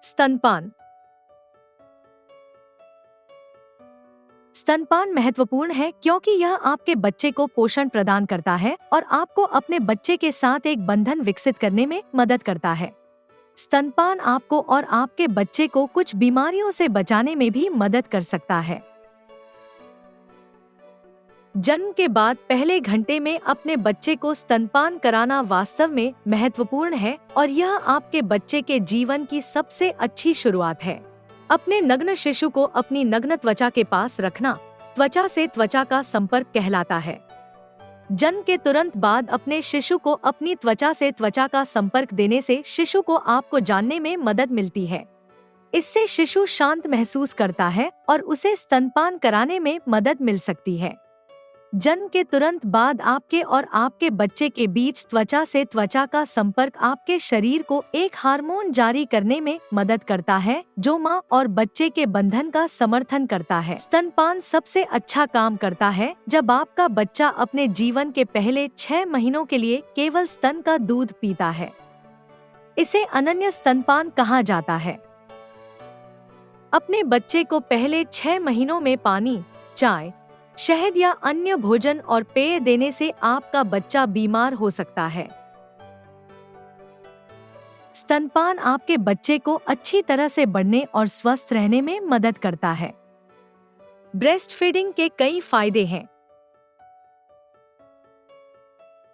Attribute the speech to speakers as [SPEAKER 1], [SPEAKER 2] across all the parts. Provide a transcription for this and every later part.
[SPEAKER 1] स्तनपान। स्तनपान महत्वपूर्ण है क्योंकि यह आपके बच्चे को पोषण प्रदान करता है और आपको अपने बच्चे के साथ एक बंधन विकसित करने में मदद करता है। स्तनपान आपको और आपके बच्चे को कुछ बीमारियों से बचाने में भी मदद कर सकता है। जन्म के बाद पहले घंटे में अपने बच्चे को स्तनपान कराना वास्तव में महत्वपूर्ण है और यह आपके बच्चे के जीवन की सबसे अच्छी शुरुआत है। अपने नग्न शिशु को अपनी नग्न त्वचा के पास रखना त्वचा से त्वचा का संपर्क कहलाता है। जन्म के तुरंत बाद अपने शिशु को अपनी त्वचा से त्वचा का संपर्क देने से शिशु को आपको जानने में मदद मिलती है। इससे शिशु शांत महसूस करता है और उसे स्तनपान कराने में मदद मिल सकती है। जन्म के तुरंत बाद आपके और आपके बच्चे के बीच त्वचा से त्वचा का संपर्क आपके शरीर को एक हार्मोन जारी करने में मदद करता है जो माँ और बच्चे के बंधन का समर्थन करता है। स्तनपान सबसे अच्छा काम करता है जब आपका बच्चा अपने जीवन के पहले 6 महीनों के लिए केवल स्तन का दूध पीता है। इसे अनन्य स्तनपान कहा जाता है। अपने बच्चे को पहले 6 महीनों में पानी, चाय, शहद या अन्य भोजन और पेय देने से आपका बच्चा बीमार हो सकता है। स्तनपान आपके बच्चे को अच्छी तरह से बढ़ने और स्वस्थ रहने में मदद करता है। ब्रेस्ट फीडिंग के कई फायदे हैं।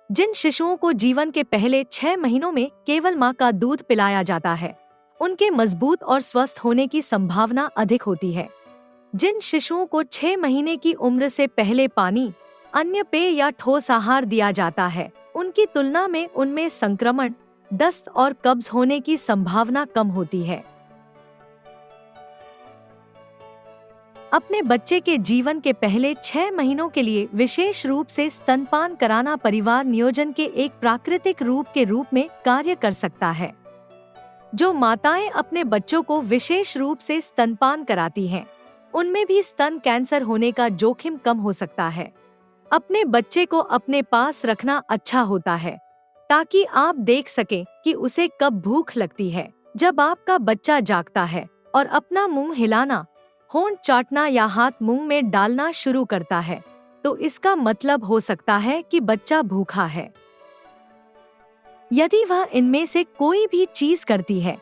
[SPEAKER 1] जिन शिशुओं को जीवन के पहले 6 महीनों में केवल मां का दूध पिलाया जाता है, उनके मजबूत और स्वस्थ होने की संभावना अधिक होती है। जिन शिशुओं को 6 महीने की उम्र से पहले पानी, अन्य पेय या ठोस आहार दिया जाता है, उनकी तुलना में उनमें संक्रमण, दस्त और कब्ज होने की संभावना कम होती है। अपने बच्चे के जीवन के पहले 6 महीनों के लिए विशेष रूप से स्तनपान कराना परिवार नियोजन के एक प्राकृतिक रूप के रूप में कार्य कर सकता है। जो माताएं अपने बच्चों को विशेष रूप से स्तनपान कराती हैं, उनमें भी स्तन कैंसर होने का जोखिम कम हो सकता है। अपने बच्चे को अपने पास रखना अच्छा होता है ताकि आप देख सकें कि उसे कब भूख लगती है। जब आपका बच्चा जागता है और अपना मुंह हिलाना, होंठ चाटना या हाथ मुंह में डालना शुरू करता है, तो इसका मतलब हो सकता है कि बच्चा भूखा है। यदि वह इनमें से कोई भी चीज करती है,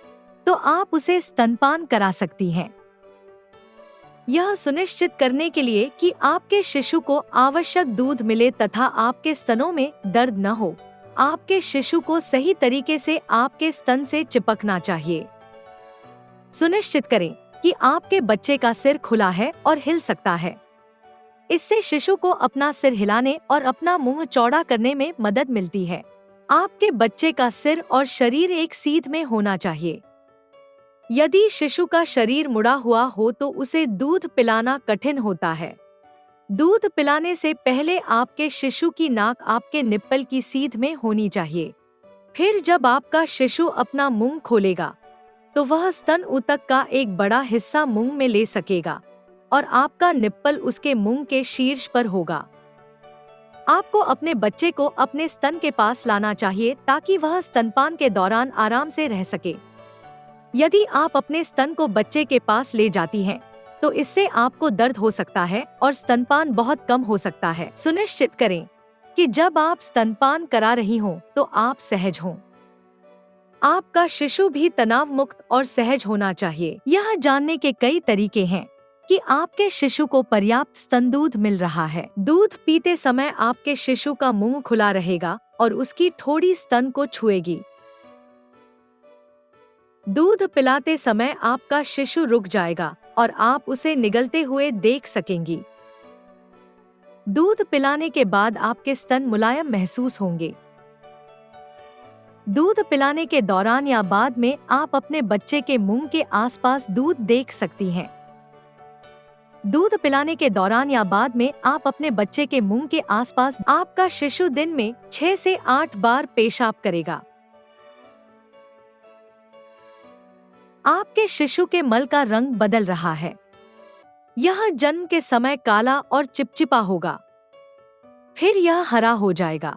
[SPEAKER 1] तो आप उसे स्तनपान करा सकती हैं। यह सुनिश्चित करने के लिए कि आपके शिशु को आवश्यक दूध मिले तथा आपके स्तनों में दर्द न हो, आपके शिशु को सही तरीके से आपके स्तन से चिपकना चाहिए। सुनिश्चित करें कि आपके बच्चे का सिर खुला है और हिल सकता है। इससे शिशु को अपना सिर हिलाने और अपना मुंह चौड़ा करने में मदद मिलती है। आपके बच्चे का सिर और शरीर एक सीध में होना चाहिए। यदि शिशु का शरीर मुड़ा हुआ हो तो उसे दूध पिलाना कठिन होता है। दूध पिलाने से पहले आपके शिशु की नाक आपके निप्पल की सीध में होनी चाहिए। फिर जब आपका शिशु अपना मुंह खोलेगा, तो वह स्तन ऊतक का एक बड़ा हिस्सा मुंह में ले सकेगा और आपका निप्पल उसके मुंह के शीर्ष पर होगा। आपको अपने बच्चे को अपने स्तन के पास लाना चाहिए ताकि वह स्तनपान के दौरान आराम से रह सके। यदि आप अपने स्तन को बच्चे के पास ले जाती हैं, तो इससे आपको दर्द हो सकता है और स्तनपान बहुत कम हो सकता है। सुनिश्चित करें कि जब आप स्तनपान करा रही हों, तो आप सहज हों। आपका शिशु भी तनाव मुक्त और सहज होना चाहिए। यह जानने के कई तरीके हैं कि आपके शिशु को पर्याप्त स्तन दूध मिल रहा है। दूध पीते समय आपके शिशु का मुंह खुला रहेगा और उसकी ठोड़ी स्तन को छुएगी। दूध पिलाते समय आपका शिशु रुक जाएगा और आप उसे निगलते हुए देख सकेंगी। दूध पिलाने के बाद आपके स्तन मुलायम महसूस होंगे। दूध पिलाने के दौरान या बाद में आप अपने बच्चे के मुंह के आसपास दूध देख सकती हैं। दूध पिलाने के दौरान या बाद में आप अपने बच्चे के मुंह के आसपास आपका शिशु दिन में 6 से 8 बार पेशाब करेगा। आपके शिशु के मल का रंग बदल रहा है। यह जन्म के समय काला और चिपचिपा होगा, फिर यह हरा हो जाएगा।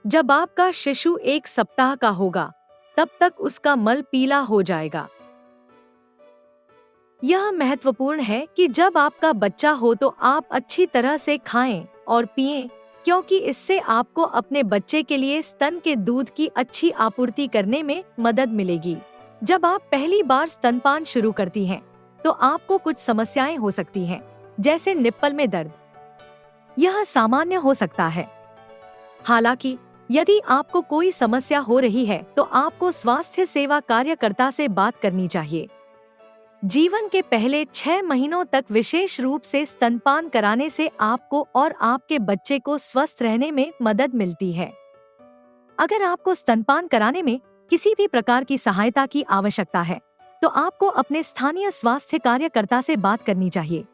[SPEAKER 1] जब आपका शिशु 1 सप्ताह का होगा, तब तक उसका मल पीला हो जाएगा। यह महत्वपूर्ण है कि जब आपका बच्चा हो तो आप अच्छी तरह से खाएं और पिएं, क्योंकि इससे आपको अपने बच्चे के लिए स्तन के दूध की अच्छी आपूर्ति करने में मदद मिलेगी। जब आप पहली बार स्तनपान शुरू करती हैं, तो आपको कुछ समस्याएं हो सकती हैं, जैसे निप्पल में दर्द। यह सामान्य हो सकता है। हालांकि यदि आपको कोई समस्या हो रही है तो आपको स्वास्थ्य सेवा कार्यकर्ता से बात करनी चाहिए। जीवन के पहले 6 महीनों तक विशेष रूप से स्तनपान कराने से आपको और आपके बच्चे को स्वस्थ रहने में मदद मिलती है। अगर आपको स्तनपान कराने में किसी भी प्रकार की सहायता की आवश्यकता है, तो आपको अपने स्थानीय स्वास्थ्य कार्यकर्ता से बात करनी चाहिए।